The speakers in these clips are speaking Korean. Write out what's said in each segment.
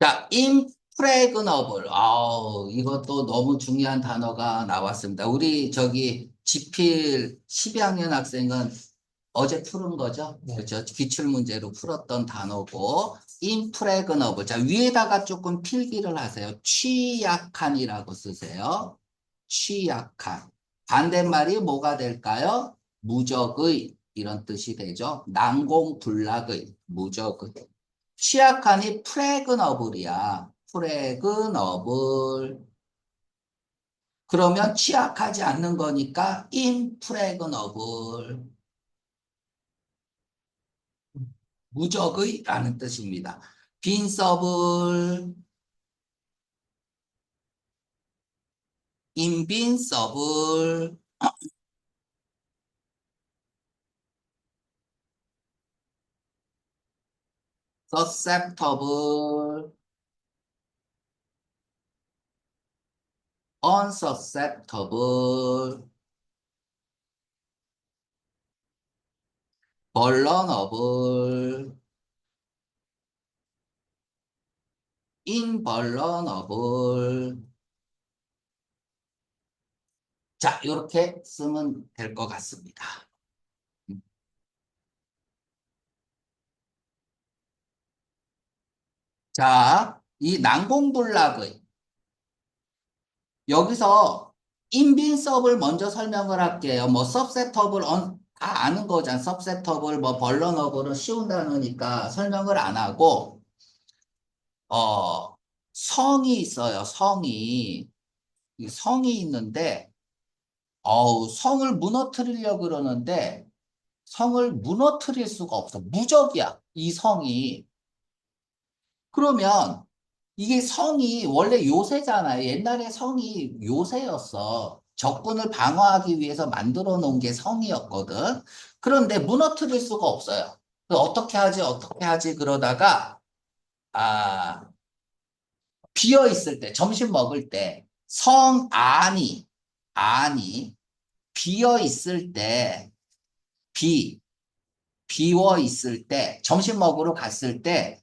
자, impregnable. 아우, 이것도 너무 중요한 단어가 나왔습니다. 우리 지필 12학년 학생은 어제 푸른 거죠? 네. 그렇죠? 기출문제로 풀었던 단어고, impregnable. 자, 위에다가 조금 필기를 하세요. 취약한이라고 쓰세요. 취약한. 반대말이 뭐가 될까요? 무적의. 이런 뜻이 되죠. 난공불락의. 무적의. 취약한이 프레그너블이야. 프레그너블. 그러면 취약하지 않는 거니까 인프레그너블. 무적의 라는 뜻입니다. 빈서블, 인빈서블, susceptible, unsusceptible, vulnerable, invulnerable. 자, 이렇게 쓰면 될 것 같습니다. 자, 이 난공불락의 여기서 인빈서블 먼저 설명을 할게요. 뭐 서브셋터블 다 아는 거잖아. 서브셋터블 뭐 벌러너블은 쉬운 단어니까 설명을 안 하고 어 성이 있어요. 성이 이 성이 있는데 성을 무너뜨리려고 그러는데 성을 무너뜨릴 수가 없어. 무적이야. 이 성이. 그러면 이게 성이 원래 요새잖아요. 옛날에 성이 요새였어. 적군을 방어하기 위해서 만들어 놓은 게 성이었거든. 그런데 무너뜨릴 수가 없어요. 어떻게 하지, 어떻게 하지 그러다가, 아, 비어 있을 때, 점심 먹을 때, 안이 비어 있을 때, 비, 비워 있을 때, 점심 먹으러 갔을 때,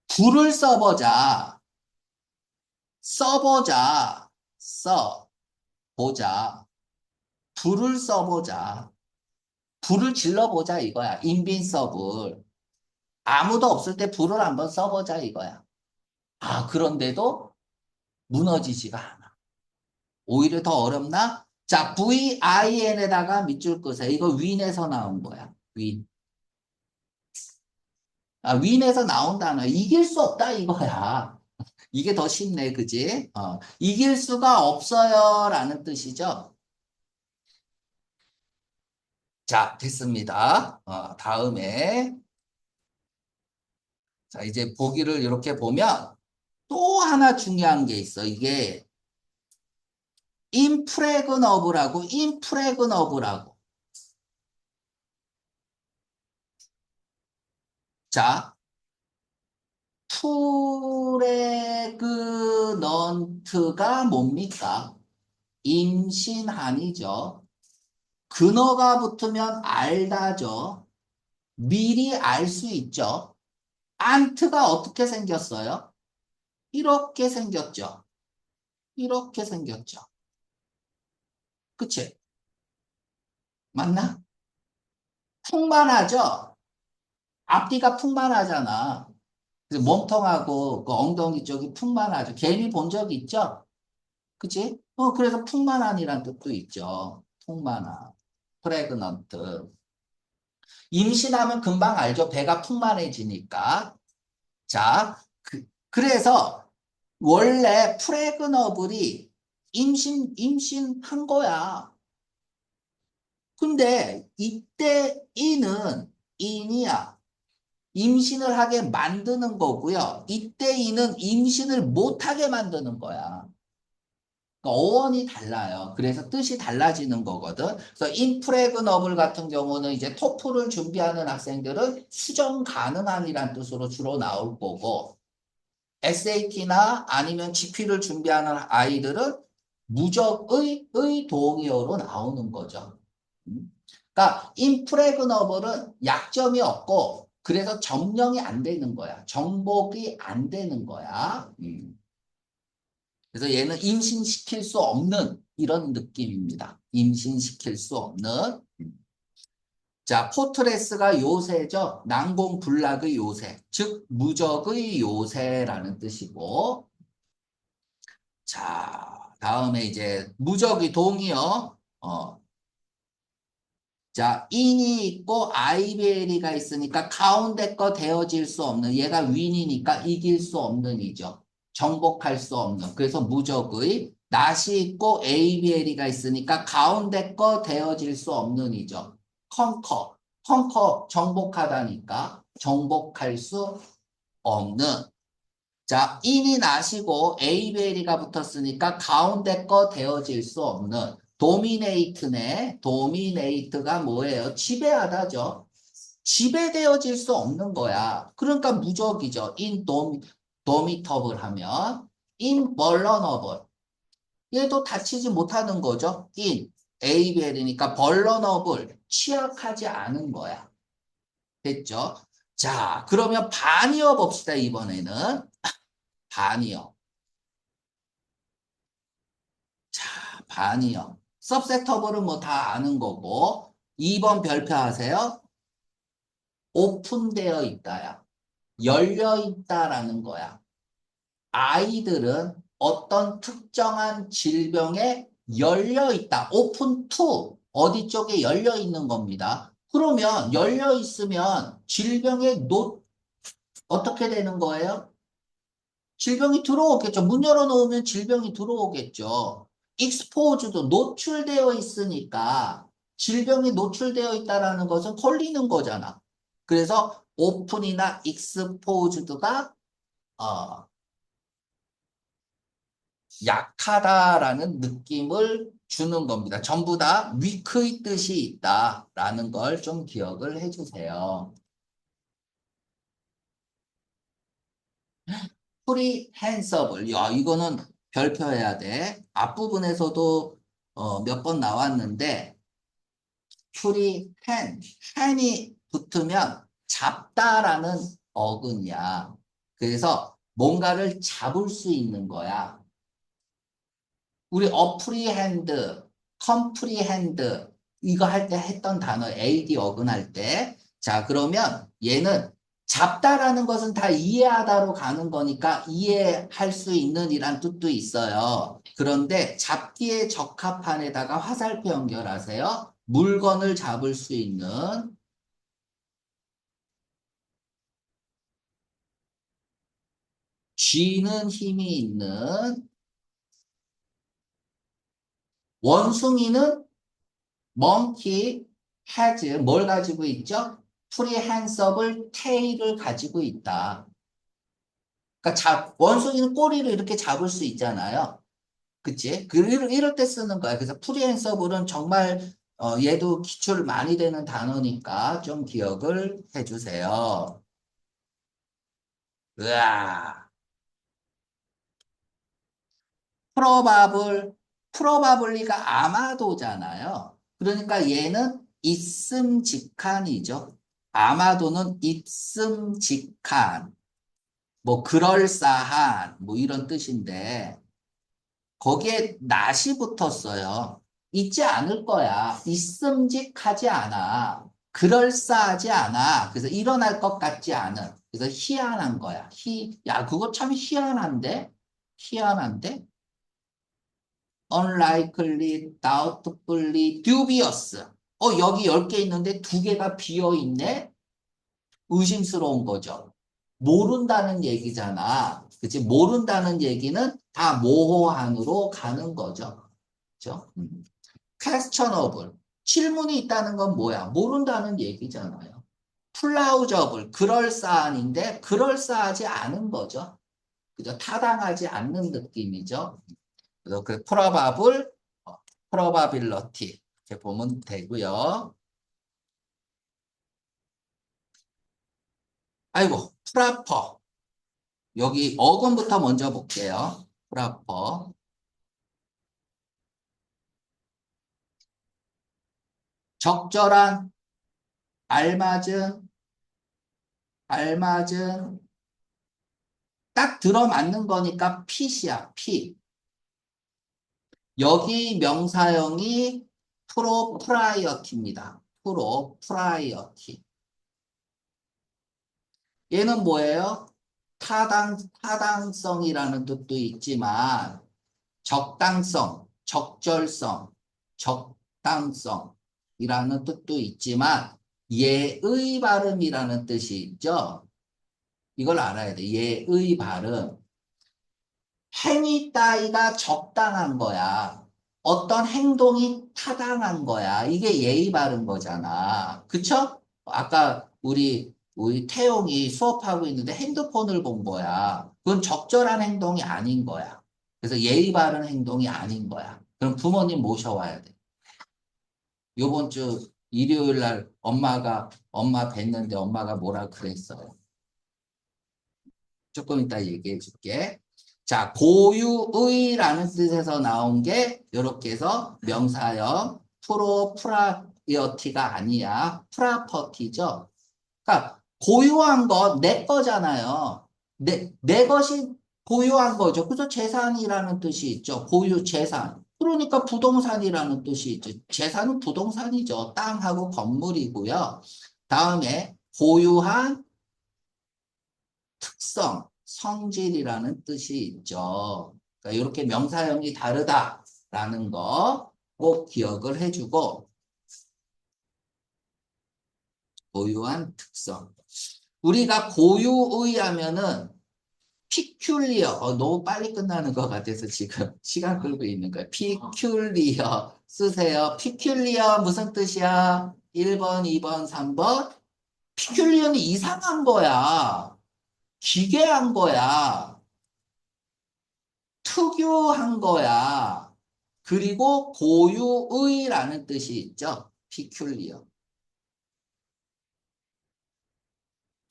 불을 써보자, 보자. 불을 써보자. 불을 질러보자 이거야. 인빈서블. 아무도 없을 때 불을 한번 써보자 이거야. 아, 그런데도 무너지지가 않아. 오히려 더 어렵나? 자, VIN에다가 밑줄 끄세요. 이거 윈에서 나온 거야. 윈. 아, 윈에서 나온 단어. 이길 수 없다 이거야. 이게 더 쉽네, 그지? 이길 수가 없어요. 라는 뜻이죠. 자, 됐습니다. 다음에. 자, 이제 보기를 이렇게 보면 또 하나 중요한 게 있어. 이게 임프레그너블하고. 자, 프레그넌트가 뭡니까? 임신한이죠. 근어가 붙으면 알다죠. 미리 알 수 있죠. 안트가 어떻게 생겼어요? 이렇게 생겼죠. 이렇게 생겼죠. 그치? 맞나? 풍만하죠? 앞뒤가 풍만하잖아. 그래서 몸통하고 그 엉덩이 쪽이 풍만하죠. 개미 본 적 있죠? 그치? 그래서 풍만한이란 뜻도 있죠. 풍만한. 프레그넌트. 임신하면 금방 알죠. 배가 풍만해지니까. 자, 그래서 원래 프레그너블이 임신한 거야. 근데 이때 인이야. 임신을 하게 만드는 거고요. 이때 이는 임신을 못하게 만드는 거야. 그러니까 어원이 달라요. 그래서 뜻이 달라지는 거거든. 그래서 인프레그너블 같은 경우는 이제 토플을 준비하는 학생들은 수정 가능한이란 뜻으로 주로 나올 거고, SAT나 아니면 GP를 준비하는 아이들은 무적의 동의어로 나오는 거죠. 그러니까 인프레그너블은 약점이 없고 그래서 점령이 안 되는 거야. 정복이 안 되는 거야. 그래서 얘는 임신시킬 수 없는 이런 느낌입니다. 임신시킬 수 없는. 자, 포트레스가 요새죠. 난공불락의 요새, 즉 무적의 요새라는 뜻이고. 자, 다음에 이제 무적의 동이요. 자, 인이 있고 아이베리가 있으니까 가운데 거 되어질 수 없는, 얘가 윈이니까 이길 수 없는 이죠. 정복할 수 없는. 그래서 무적의 낫이 있고 ABL이가 있으니까 가운데 거 되어질 수 없는 이죠. 컨커. 컨커 정복하다니까 정복할 수 없는. 자, 인이 나시고 에이베리가 붙었으니까 가운데 거 되어질 수 없는 도미네이트네. 도미네이트가 뭐예요? 지배하다죠. 지배되어질 수 없는 거야. 그러니까 무적이죠. 도미터블 하면 인벌러너블. 얘도 다치지 못하는 거죠. 에이벨이니까 벌러너블. 취약하지 않은 거야. 됐죠? 자, 그러면 반이어 봅시다, 이번에는. 반이어. 자, 반이요. 서브세터블은 뭐 다 아는 거고. 2번 별표하세요. 오픈되어 있다야. 열려 있다라는 거야. 아이들은 어떤 특정한 질병에 열려 있다. 오픈 투. 어디 쪽에 열려 있는 겁니다. 그러면 열려 있으면 어떻게 되는 거예요? 질병이 들어오겠죠. 문 열어놓으면 질병이 들어오겠죠. 익스포즈도 노출되어 있으니까 질병이 노출되어 있다는 것은 걸리는 거잖아. 그래서 오픈이나 익스포즈드가 약하다라는 느낌을 주는 겁니다. 전부 다 위크의 뜻이 있다라는 걸 좀 기억을 해주세요. 프리핸서블. 야, 이거는 별표해야 돼. 앞부분에서도 몇 번 나왔는데 핸이 붙으면 잡다라는 어근이야. 그래서 뭔가를 잡을 수 있는 거야. 우리 어프리핸드, 컴프리핸드 이거 할 때 했던 단어 AD 어근할 때. 자, 그러면 얘는 잡다라는 것은 다 이해하다로 가는 거니까 이해할 수 있는 이란 뜻도 있어요. 그런데 잡기에 적합한 에다가 화살표 연결하세요. 물건을 잡을 수 있는, 쥐는 힘이 있는, 원숭이는 monkey has 뭘 가지고 있죠? 프리핸서블 테일을 가지고 있다. 그러니까 원숭이는 꼬리를 이렇게 잡을 수 있잖아요. 그치? 이럴 때 쓰는 거야. 그래서 프리핸서블은 정말 얘도 기출 많이 되는 단어니까 좀 기억을 해주세요. 으아. 프로바블리가 아마도잖아요. 그러니까 얘는 있음직한이죠. 아마도는 있음직한, 뭐 그럴싸한, 뭐 이런 뜻인데 거기에 낫이 붙었어요. 있지 않을 거야. 있음직하지 않아. 그럴싸하지 않아. 그래서 일어날 것 같지 않은. 그래서 희한한 거야. 야, 그거 참 희한한데? 희한한데? unlikely, doubtfully, dubious. 여기 10개 있는데 2개가 비어 있네? 의심스러운 거죠. 모른다는 얘기잖아. 그치? 모른다는 얘기는 다 모호한으로 가는 거죠. 그죠? questionable. 질문이 있다는 건 뭐야? 모른다는 얘기잖아요. plausible. 그럴싸한인데 그럴싸하지 않은 거죠. 그죠? 타당하지 않는 느낌이죠. 그래서 그 probable, probability 이렇게 보면 되고요. 아이고, proper. 여기 어근부터 먼저 볼게요. proper. 적절한, 알맞은, 알맞은 딱 들어맞는 거니까 핏이야, 핏. 여기 명사형이 프로프라이어티입니다. 프로프라이어티. 얘는 뭐예요? 타당성이라는 뜻도 있지만 적당성, 적절성, 적당성이라는 뜻도 있지만 예의 발음이라는 뜻이 있죠. 이걸 알아야 돼. 예의 발음. 행위 따위가 적당한 거야. 어떤 행동이 타당한 거야. 이게 예의 바른 거잖아. 그쵸? 아까 우리 태용이 수업하고 있는데 핸드폰을 본 거야. 그건 적절한 행동이 아닌 거야. 그래서 예의 바른 행동이 아닌 거야. 그럼 부모님 모셔와야 돼. 요번 주 일요일 날 엄마 뵀는데 엄마가 뭐라 그랬어요. 조금 이따 얘기해 줄게. 자, 고유의라는 뜻에서 나온 게 이렇게 해서 명사형 프로프라이어티가 아니야. 프라퍼티죠. 그러니까 고유한 거 내 거잖아요. 내 것이 고유한 거죠. 그래서 재산이라는 뜻이 있죠. 고유 재산. 그러니까 부동산이라는 뜻이 있죠. 재산은 부동산이죠. 땅하고 건물이고요. 다음에 고유한 특성, 성질이라는 뜻이 있죠. 그러니까 이렇게 명사형이 다르다라는 거 꼭 기억을 해주고 고유한 특성. 우리가 고유의 하면은 peculiar, 너무 빨리 끝나는 것 같아서 지금 시간 끌고 있는 거예요. peculiar 쓰세요. peculiar 무슨 뜻이야? 1번, 2번, 3번. peculiar는 이상한 거야. 기괴한 거야. 특유한 거야. 그리고 고유의라는 뜻이 있죠. peculiar.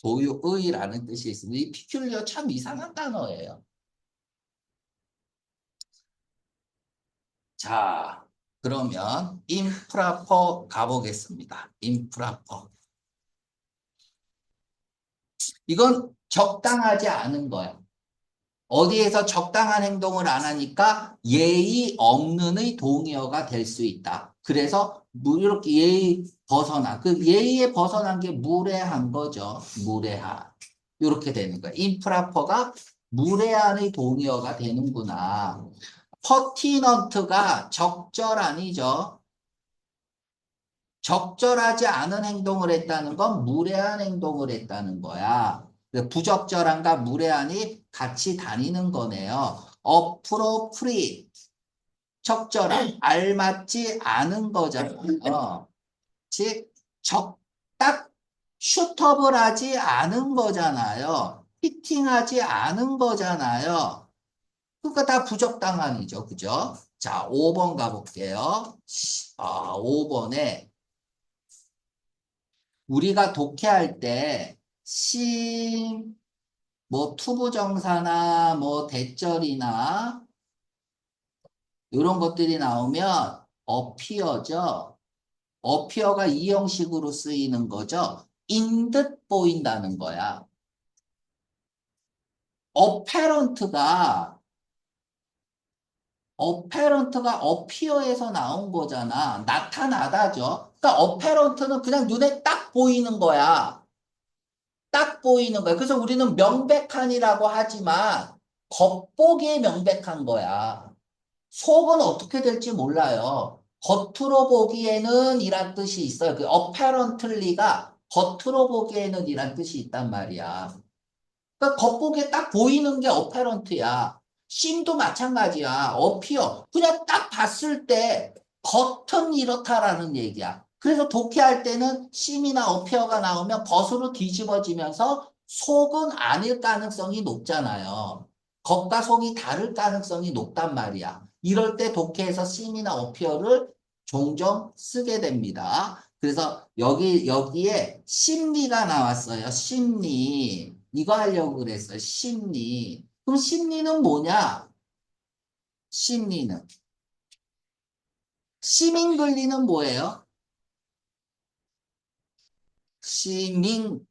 고유의라는 뜻이 있습니다. 이 peculiar 참 이상한 단어예요. 자, 그러면 improper 가보겠습니다. improper. 이건 적당하지 않은 거야. 어디에서 적당한 행동을 안 하니까 예의 없는의 동의어가 될 수 있다. 그래서 이렇게 예의 벗어나. 그 예의에 벗어난 게 무례한 거죠. 무례한. 이렇게 되는 거야. improper가 무례한의 동의어가 되는구나. 퍼티넌트가 적절한이죠. 적절하지 않은 행동을 했다는 건 무례한 행동을 했다는 거야. 부적절한과 무례한이 같이 다니는 거네요. appropriate, 적절한, 알맞지 않은 거잖아요. 즉, 딱 슈터블하지 않은 거잖아요. 피팅하지 않은 거잖아요. 그러니까 다 부적당한이죠. 그죠? 자, 5번 가볼게요. 5번에 우리가 독해할 때 뭐 투부정사나 뭐 대절이나 이런 것들이 나오면 어피어죠. 어피어가 이 형식으로 쓰이는 거죠. 인 듯 보인다는 거야. 어페런트가 어피어에서 나온 거잖아. 나타나다죠. 그러니까 어페런트는 그냥 눈에 딱 보이는 거야. 딱 보이는 거야. 그래서 우리는 명백한이라고 하지만 겉보기에 명백한 거야. 속은 어떻게 될지 몰라요. 겉으로 보기에는 이란 뜻이 있어요. 그 apparently가 겉으로 보기에는 이란 뜻이 있단 말이야. 그러니까 겉보기에 딱 보이는 게 apparent야. 심도 마찬가지야. appear. 그냥 딱 봤을 때 겉은 이렇다라는 얘기야. 그래서 독해할 때는 심이나 appear가 나오면 겉으로 뒤집어지면서 속은 아닐 가능성이 높잖아요. 겉과 속이 다를 가능성이 높단 말이야. 이럴 때 독해에서 심이나 appear를 종종 쓰게 됩니다. 그래서 여기에 심리가 나왔어요. 심리. 이거 하려고 그랬어요. 심리. 그럼 심리는 뭐냐? 심리는. 시민근리는 뭐예요? 시민,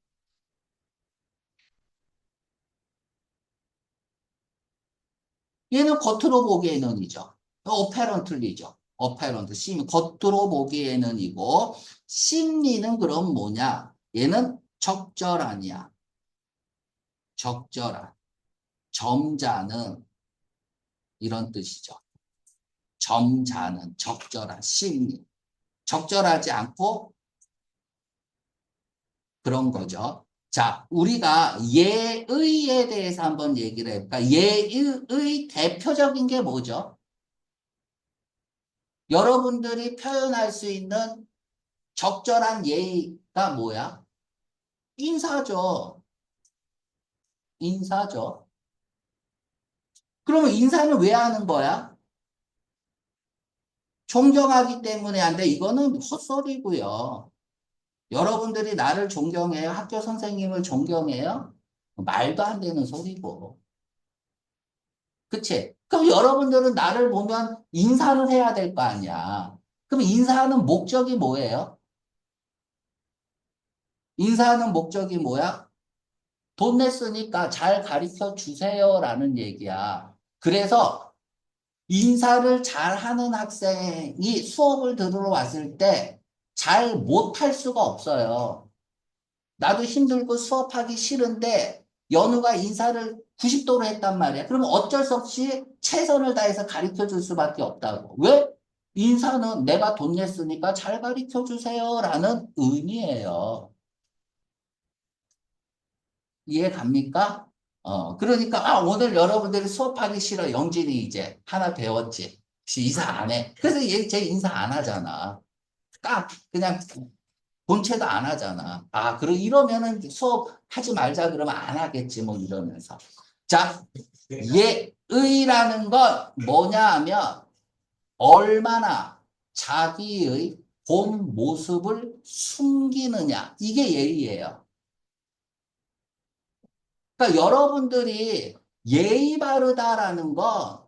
얘는 겉으로 보기에는이죠. 어페런틀리죠. 어페런트. 심, 겉으로 보기에는이고, 심리는 그럼 뭐냐? 얘는 적절하냐? 적절한. 점잖은 이런 뜻이죠. 점잖은, 적절한, 심리. 적절하지 않고 그런 거죠. 자, 우리가 예의에 대해서 한번 얘기를 해볼까? 예의의 대표적인 게 뭐죠? 여러분들이 표현할 수 있는 적절한 예의가 뭐야? 인사죠. 인사죠. 그러면 인사는 왜 하는 거야? 존경하기 때문에 안 돼. 이거는 헛소리고요. 여러분들이 나를 존경해요? 학교 선생님을 존경해요? 말도 안 되는 소리고. 그치? 그럼 여러분들은 나를 보면 인사는 해야 될 거 아니야. 그럼 인사하는 목적이 뭐예요? 인사하는 목적이 뭐야? 돈 냈으니까 잘 가르쳐 주세요라는 얘기야. 그래서 인사를 잘하는 학생이 수업을 들으러 왔을 때 잘 못할 수가 없어요. 나도 힘들고 수업하기 싫은데 연우가 인사를 90도로 했단 말이야. 그러면 어쩔 수 없이 최선을 다해서 가르쳐 줄 수밖에 없다고. 왜? 인사는 내가 돈 냈으니까 잘 가르쳐 주세요라는 의미예요. 이해 갑니까? 그러니까, 오늘 여러분들이 수업하기 싫어. 영진이 이제 하나 배웠지. 인사 안 해. 그래서 얘 인사 안 하잖아. 그냥 본체도 안 하잖아. 그럼 이러면은 수업 하지 말자 그러면 안 하겠지, 뭐 이러면서. 자, 예의라는 건 뭐냐 하면 얼마나 자기의 본 모습을 숨기느냐. 이게 예의예요. 그러니까 여러분들이 예의 바르다라는 건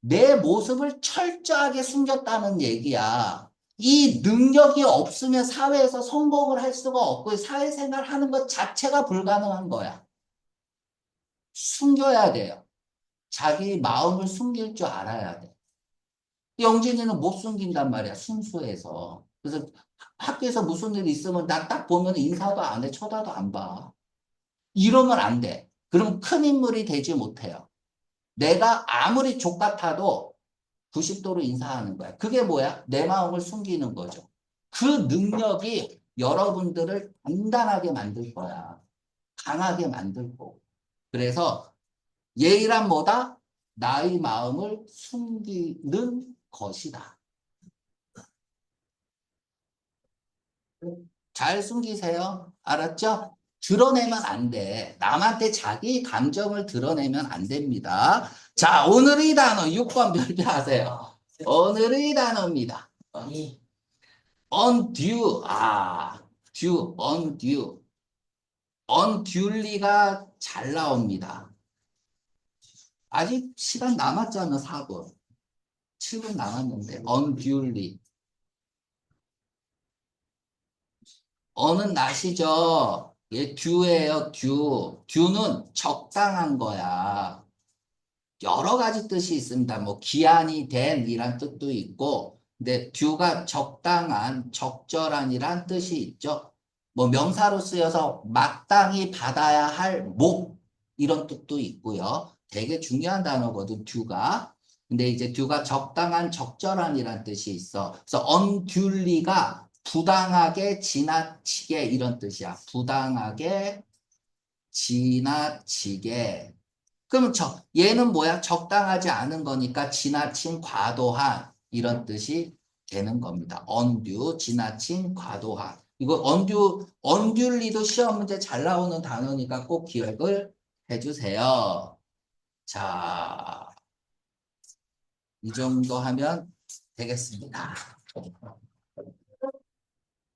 내 모습을 철저하게 숨겼다는 얘기야. 이 능력이 없으면 사회에서 성공을 할 수가 없고 사회생활 하는 것 자체가 불가능한 거야. 숨겨야 돼요. 자기 마음을 숨길 줄 알아야 돼. 영진이는 못 숨긴단 말이야, 순수해서. 그래서 학교에서 무슨 일 있으면 나 딱 보면 인사도 안 해, 쳐다도 안 봐. 이러면 안 돼. 그럼 큰 인물이 되지 못해요. 내가 아무리 족 같아도 90도로 인사하는 거야. 그게 뭐야? 내 마음을 숨기는 거죠. 그 능력이 여러분들을 단단하게 만들 거야. 강하게 만들 거고. 그래서 예의란 뭐다? 나의 마음을 숨기는 것이다. 잘 숨기세요. 알았죠? 드러내면 안 돼. 남한테 자기 감정을 드러내면 안 됩니다. 자, 오늘의 단어 6번 별표하세요. 오늘의 단어입니다. undue, due, undue. unduly가 잘 나옵니다. 아직 시간 남았잖아, 4분. 7분 남았는데, unduly. 어는 나시죠? 얘 due예요, due. due는 적당한 거야. 여러 가지 뜻이 있습니다. 뭐, 기한이 된 이란 뜻도 있고, 근데 due가 적당한, 적절한이란 뜻이 있죠. 뭐, 명사로 쓰여서 마땅히 받아야 할 목, 이런 뜻도 있고요. 되게 중요한 단어거든, due가. 근데 이제 due가 적당한, 적절한이란 뜻이 있어. 그래서 unduly가 부당하게, 지나치게 이런 뜻이야. 부당하게, 지나치게. 그럼 얘는 뭐야? 적당하지 않은 거니까 지나친, 과도한 이런 뜻이 되는 겁니다. undue, 지나친, 과도한. 이거 unduly도 시험 문제 잘 나오는 단어니까 꼭 기억을 해주세요. 자, 이 정도 하면 되겠습니다.